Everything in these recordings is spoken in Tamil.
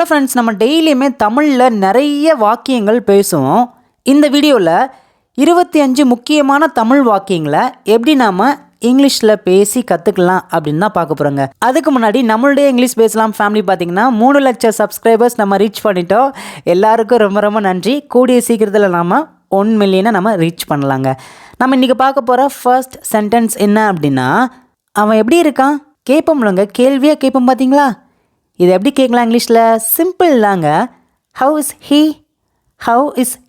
ஹலோ ஃப்ரெண்ட்ஸ், நம்ம டெய்லியுமே தமிழில் நிறைய வாக்கியங்கள் பேசுவோம். இந்த வீடியோவில் 25 முக்கியமான தமிழ் வாக்கியங்களை எப்படி நாம் இங்கிலீஷில் பேசி கற்றுக்கலாம் அப்படின்னு தான் பார்க்க போகிறோங்க. அதுக்கு முன்னாடி நம்மளுடைய இங்கிலீஷ் பேசலாம் ஃபேமிலி பார்த்திங்கன்னா 3 லட்சம் சப்ஸ்கிரைபர்ஸ் நம்ம ரீச் பண்ணிட்டோம். எல்லாருக்கும் ரொம்ப ரொம்ப நன்றி. கூடிய சீக்கிரத்தில் நாம் 1 மில்லியனை நம்ம ரீச் பண்ணலாங்க. நம்ம இன்றைக்கி பார்க்க போகிற ஃபர்ஸ்ட் சென்டென்ஸ் என்ன அப்படின்னா, அவன் எப்படி இருக்கான் கேட்போம்லங்க, கேள்வியாக கேட்போம் பார்த்தீங்களா. இது எப்படி கேட்கலாம் இங்கிலீஷில்? சிம்பிள் தாங்க. ஹவு இஸ்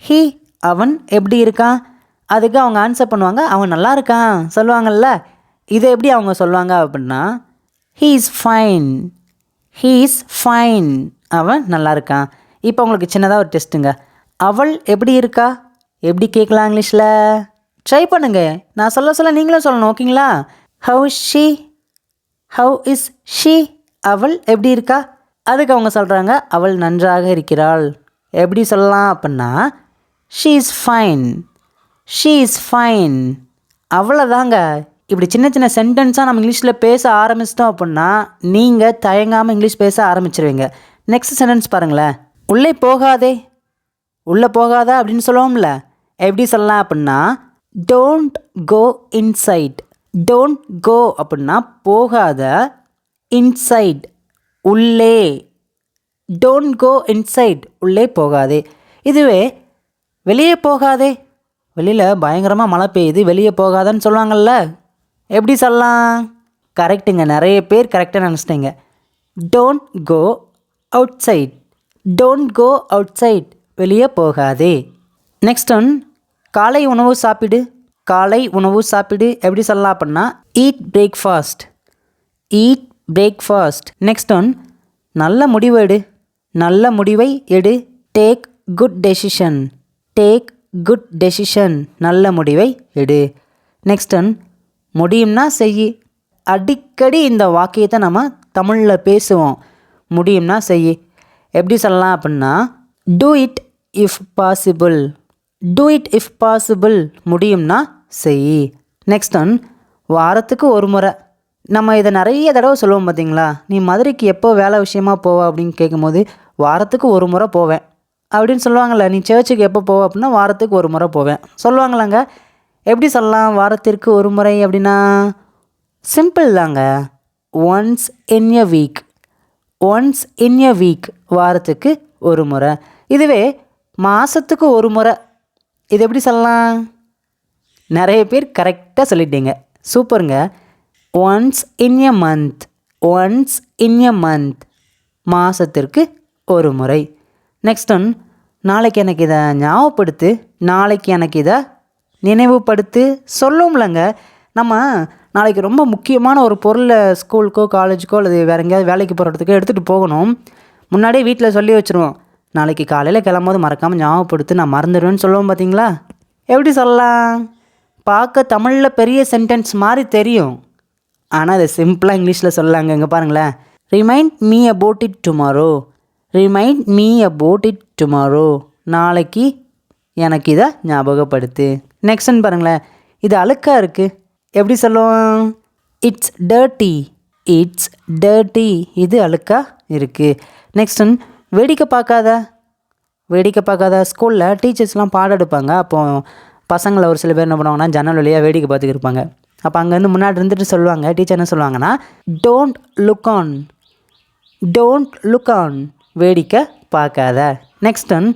ஹீ அவன் எப்படி இருக்கான். அதுக்கு அவங்க ஆன்சர் பண்ணுவாங்க, அவன் நல்லா இருக்கான் சொல்லுவாங்கள்ல. இதை எப்படி அவங்க சொல்லுவாங்க அப்படின்னா, ஹீ இஸ் ஃபைன் அவன் நல்லா இருக்கான். இப்போ உங்களுக்கு சின்னதாக ஒரு டெஸ்ட்டுங்க. அவள் எப்படி இருக்கா எப்படி கேட்கலாம் இங்கிலீஷில்? ட்ரை பண்ணுங்க. நான் சொல்ல நீங்களும் சொல்லணும், ஓகேங்களா? ஹவு இஸ் ஷீ அவள் எப்படி இருக்கா. அதுக்கு அவங்க சொல்கிறாங்க, அவள் நன்றாக இருக்கிறாள். எப்படி சொல்லலாம் அப்படின்னா, ஷீ இஸ் ஃபைன் அவ்வளோதாங்க. இப்படி சின்ன சின்ன சென்டென்ஸாக நம்ம இங்கிலீஷில் பேச ஆரம்பிச்சிட்டோம் அப்படின்னா நீங்கள் தயங்காமல் இங்கிலீஷ் பேச ஆரம்பிச்சிருவீங்க. நெக்ஸ்ட் சென்டென்ஸ் பாருங்களேன். உள்ளே போகாத அப்படின்னு சொல்லுவோம்ல, எப்படி சொல்லலாம் அப்படின்னா, don't go inside. Don't go அப்படின்னா போகாத, இன்சைட் உள்ளே. டோன்ட் கோ இன்சைட் உள்ளே போகாதே. இதுவே வெளியே போகாதே, வெளியில் பயங்கரமாக மழை பெய்யுது வெளியே போகாதன்னு சொல்லுவாங்கள்ல, எப்படி சொல்லலாம்? கரெக்டுங்க, நிறைய பேர் கரெக்டாக நினச்சிட்டீங்க. டோன்ட் கோ அவுட் சைட் வெளியே போகாதே. நெக்ஸ்ட் ஒன், காலை உணவு சாப்பிடு எப்படி சொல்லலாம் அப்படின்னா, ஈட் பிரேக்ஃபாஸ்ட். நெக்ஸ்ட் ஒன், நல்ல முடிவை எடு. டேக் குட் டெசிஷன் நல்ல முடிவை எடு. நெக்ஸ்ட் ஒன், முடியும்னா செய். அடிக்கடி இந்த வாக்கியத்தை நம்ம தமிழில் பேசுவோம். முடியும்னா செய் எப்படி சொல்லலாம் அப்படின்னா, டூ இட் இஃப் பாசிபிள் முடியும்னா செய். நெக்ஸ்ட் ஒன், வாரத்துக்கு ஒரு முறை. நம்ம இதை நிறைய தடவை சொல்லுவோம் பார்த்தீங்களா. நீ மதுரைக்கு எப்போ வேலை விஷயமா போவ அப்படின்னு கேட்கும்போது, வாரத்துக்கு ஒரு முறை போவேன் அப்படின்னு சொல்லுவாங்கள்ல. நீ சர்ச்சுக்கு எப்போ போவ அப்படின்னா, வாரத்துக்கு ஒரு முறை போவேன் சொல்லுவாங்களாங்க. எப்படி சொல்லலாம் வாரத்திற்கு ஒரு முறை அப்படின்னா? சிம்பிள் தாங்க. ஒன்ஸ் இன் எ வீக் வாரத்துக்கு ஒரு முறை. இதுவே மாதத்துக்கு ஒரு முறை, இது எப்படி சொல்லலாம்? நிறைய பேர் கரெக்டாக சொல்லிட்டீங்க, சூப்பருங்க. ஒன்ஸ் இன் எ மந்த் மாதத்திற்கு ஒரு முறை. நெக்ஸ்ட் ஒன், நாளைக்கு எனக்கு இதை ஞாபகப்படுத்து, நாளைக்கு எனக்கு இதை நினைவுபடுத்து சொல்லுவோம்லங்க. நம்ம நாளைக்கு ரொம்ப முக்கியமான ஒரு பொருளை ஸ்கூலுக்கோ காலேஜுக்கோ அல்லது வேறு எங்கேயாவது வேலைக்கு போகிறதுக்கோ எடுத்துகிட்டு போகணும். முன்னாடியே வீட்டில் சொல்லி வச்சுருவோம், நாளைக்கு காலையில் கிளம்போது மறக்காமல் ஞாபகப்படுத்து, நான் மறந்துடுவேன்னு சொல்லுவோம் பார்த்தீங்களா. எப்படி சொல்லலாம்? பார்க்க தமிழில் பெரிய சென்டென்ஸ் மாதிரி தெரியும், ஆனால் அதை சிம்பிளாக இங்கிலீஷில் சொல்லலாங்க. இங்கே பாருங்களேன். Remind me about it tomorrow நாளைக்கு எனக்கு இதை ஞாபகப்படுத்து. நெக்ஸ்ட்னு பாருங்களேன். இது அழுக்காக இருக்குது எப்படி சொல்லுவோம்? இட்ஸ் டர்ட்டி இது அழுக்காக இருக்குது. நெக்ஸ்ட் ஒன், வேடிக்கை பார்க்காத. ஸ்கூலில் டீச்சர்ஸ்லாம் பாடம் எடுப்பாங்க. அப்போது பசங்களை ஒரு சில பேர் என்ன பண்ணுவாங்கன்னா, ஜன்னல் வழியாக வேடிக்கை பார்த்துக்கிட்டு இருப்பாங்க. அப்போ அங்கேருந்து முன்னாடி இருந்துட்டு சொல்லுவாங்க, டீச்சர் என்ன சொல்லுவாங்கன்னா, டோன்ட் லுக் ஆன் வேடிக்கை பார்க்காத. நெக்ஸ்ட் ஒன்,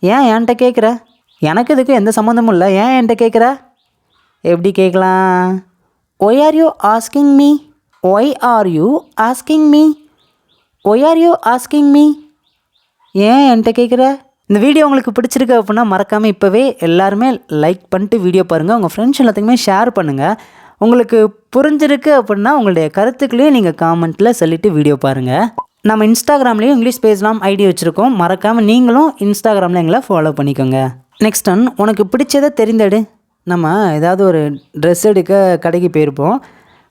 ஏன் என்கிட்ட கேட்குற, எனக்கு இதுக்கு எந்த சம்மந்தமும் இல்லை, ஏன் என்கிட்ட கேட்குற எப்படி கேட்கலாம்? Why are you asking me ஏன் என்கிட்ட கேட்குற? இந்த வீடியோ உங்களுக்கு பிடிச்சிருக்கு அப்படின்னா மறக்காமல் இப்போவே எல்லாருமே லைக் பண்ணிட்டு வீடியோ பாருங்கள். உங்கள் ஃப்ரெண்ட்ஸ் எல்லாத்துக்குமே ஷேர் பண்ணுங்கள். உங்களுக்கு புரிஞ்சிருக்கு அப்படின்னா உங்களுடைய கருத்துக்களையும் நீங்கள் காமெண்ட்டில் சொல்லிவிட்டு வீடியோ பாருங்கள். நம்ம இன்ஸ்டாகிராம்லேயும் இங்கிலீஷ் பேசலாம் ஐடி வச்சுருக்கோம். மறக்காமல் நீங்களும் இன்ஸ்டாகிராமில் எங்களை ஃபாலோ பண்ணிக்கோங்க. நெக்ஸ்ட் ஒன், உனக்கு பிடிச்சதை தெரிந்தெடு. நம்ம ஏதாவது ஒரு ட்ரெஸ் எடுக்க கடைக்கு போயிருப்போம்.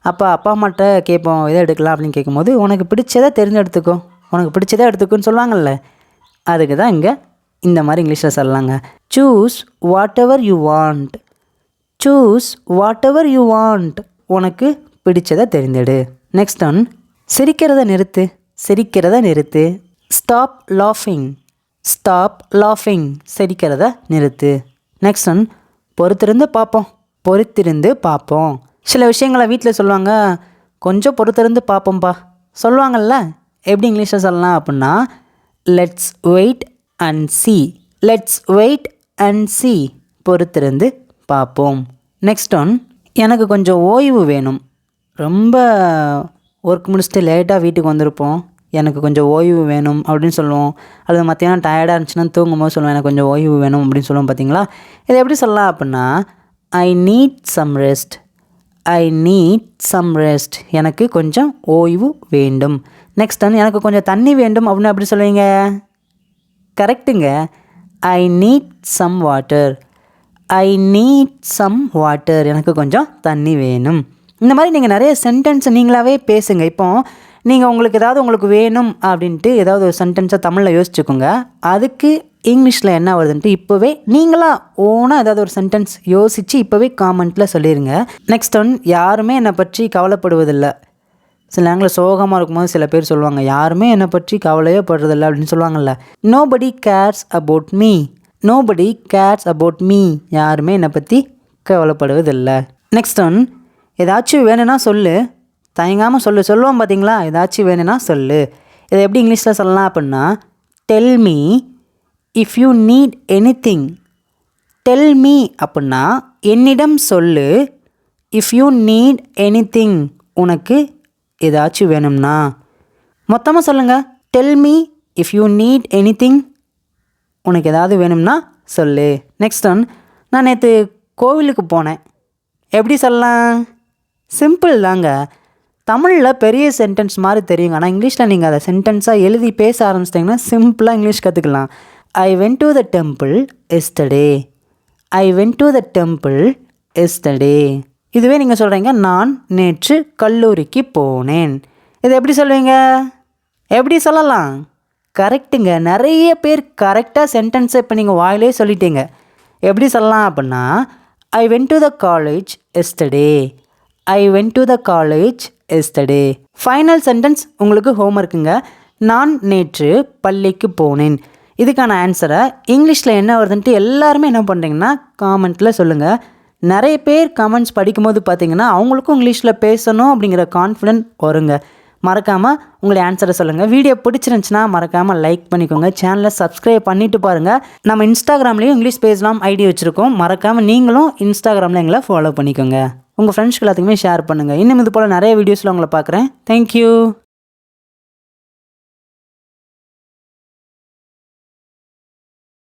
அப்போ அப்பா அம்மாட்ட கேட்போம், எதை எடுக்கலாம் அப்படின்னு கேட்கும்போது, உனக்கு பிடிச்சதை எடுத்துக்கோன்னு சொல்லுவாங்கள்ல. அதுக்கு தான் இங்கே இந்த மாதிரி இங்கிலீஷில் சொல்லலாங்க. Choose what ever you want உனக்கு பிடிச்சதை தெரிந்தெடு. நெக்ஸ்ட் ஒன், சிரிக்கிறத நிறுத்து ஸ்டாப் லாஃபிங். ஸ்டாப் லாஃபிங். சிரிக்கிறத நிறுத்து. நெக்ஸ்ட் ஒன், பொறுத்திருந்து பார்ப்போம். பொறுத்திருந்து பார்ப்போம். சில விஷயங்களை வீட்டில் சொல்லுவாங்க, கொஞ்சம் பொறுத்திருந்து பார்ப்போம்ப்பா சொல்லுவாங்கள்ல. எப்படி இங்கிலீஷில் சொல்லலாம் அப்படின்னா, let's wait and see. Let's wait and see. பொறுத்திருந்து பார்ப்போம். நெக்ஸ்ட் ஒன், எனக்கு கொஞ்சம் ஓய்வு வேணும். ரொம்ப ஒர்க் முடிச்சுட்டு லேட்டாக வீட்டுக்கு வந்திருப்போம், எனக்கு கொஞ்சம் ஓய்வு வேணும் அப்படின்னு சொல்லுவோம். அல்லது மத்தியானம் டயர்டாக இருந்துச்சுன்னா தூங்கும்போது சொல்லுவோம், எனக்கு கொஞ்சம் ஓய்வு வேணும் அப்படின்னு சொல்லுவோம். பார்த்தீங்களா, இதை எப்படி சொல்லலாம் அப்படின்னா, I need some rest. I need some rest. எனக்கு கொஞ்சம் ஓய்வு வேண்டும். நெக்ஸ்ட் வந்து, எனக்கு கொஞ்சம் தண்ணி வேண்டும் அப்படின்னு எப்படி சொல்லுவீங்க? கரெக்டுங்க, I need some water. I need some water. எனக்கு கொஞ்சம் தண்ணி வேணும். இந்த மாதிரி நீங்கள் நிறைய சென்டென்ஸ் நீங்களாகவே பேசுங்க. இப்போ நீங்கள் உங்களுக்கு வேணும் அப்படின்ட்டு ஏதாவது ஒரு சென்டென்ஸை தமிழில் யோசிச்சுக்கோங்க. அதுக்கு இங்கிலீஷில் என்ன வருதுன்ட்டு இப்போவே நீங்களாக ஓனாக ஏதாவது ஒரு சென்டென்ஸ் யோசித்து இப்போவே காமெண்ட்டில் சொல்லிடுங்க. நெக்ஸ்ட் ஒன், யாருமே என்னை பற்றி கவலைப்படுவதில்லை. சில நேரங்களில் சோகமாக இருக்கும்போது சில பேர் சொல்லுவாங்க, யாருமே என்னை பற்றி கவலையே படுறதில்லை அப்படின்னு சொல்லுவாங்கள்ல. Nobody CARES about me. Nobody CARES about me. யாருமே என்னை பற்றி கவலைப்படுவதில்லை. நெக்ஸ்ட் ஒன், ஏதாச்சும் வேணும்னா சொல்லு. தயங்காமல் சொல்லுவோம் பார்த்தீங்களா, ஏதாச்சும் வேணும்னா சொல்லு. இதை எப்படி இங்கிலீஷில் சொல்லலாம் அப்படின்னா, tell me if you need anything. Tell me அப்படின்னா என்னிடம் சொல்லு. இஃப் யூ நீட் எனிதிங், உனக்கு ஏதாச்சும் வேணும்னா. மொத்தமாக சொல்லுங்கள், tell me if you need anything. உனக்கு ஏதாவது வேணும்னா சொல்லு. நெக்ஸ்ட் ஒன், நான் நேற்று கோவிலுக்கு போனேன். எப்படி சொல்லலாம்? சிம்பிள் தாங்க. தமிழில் பெரிய சென்டென்ஸ் மாதிரி தெரியுங்க, ஆனால் இங்கிலீஷில் நீங்கள் அதை சென்டென்ஸாக எழுதி பேச ஆரம்பிச்சிட்டிங்கன்னா சிம்பிளாக இங்கிலீஷ் கற்றுக்கலாம். I went to the temple yesterday. I went to the temple yesterday. இதுவே நீங்கள் சொல்கிறீங்க, நான் நேற்று கல்லூரிக்கு போனேன். இதை எப்படி சொல்வீங்க? எப்படி சொல்லலாம்? கரெக்டுங்க, நிறைய பேர் கரெக்டாக சென்டென்ஸை இப்போ நீங்கள் வாயிலே சொல்லிட்டீங்க. எப்படி சொல்லலாம் அப்படின்னா, I went to the college yesterday. I went to the college yesterday. Final sentence உங்களுக்கு ஹோம்ஒர்க்குங்க. நான் நேற்று பள்ளிக்கு போனேன். இதுக்கான ஆன்சரை இங்கிலீஷில் என்ன வருதுன்ட்டு எல்லாருமே என்ன பண்ணுறீங்கன்னா காமெண்ட்டில் சொல்லுங்கள். நிறைய பேர் கமெண்ட்ஸ் படிக்கும்போது பார்த்தீங்கன்னா அவங்களுக்கும் இங்கிலீஷில் பேசணும் அப்படிங்கிற கான்ஃபிடென்ட் வருங்க. மறக்காமல் உங்களுடைய ஆன்சரை சொல்லுங்கள். வீடியோ பிடிச்சிருந்துச்சுன்னா மறக்காமல் லைக் பண்ணிக்கோங்க. சேனலை சப்ஸ்கிரைப் பண்ணிவிட்டு பாருங்கள். நம்ம இன்ஸ்டாகிராம்லேயும் இங்கிலீஷ் பேசலாம் ஐடி வச்சுருக்கோம். மறக்காமல் நீங்களும் இன்ஸ்டாகிராமில் எங்களை ஃபாலோ பண்ணிக்கோங்க. உங்கள் ஃப்ரெண்ட்ஸ்க்கு எல்லாத்துக்குமே ஷேர் பண்ணுங்கள். இன்னும் இது போல் நிறைய வீடியோஸில் உங்களை பார்க்குறேன். தேங்க்யூ.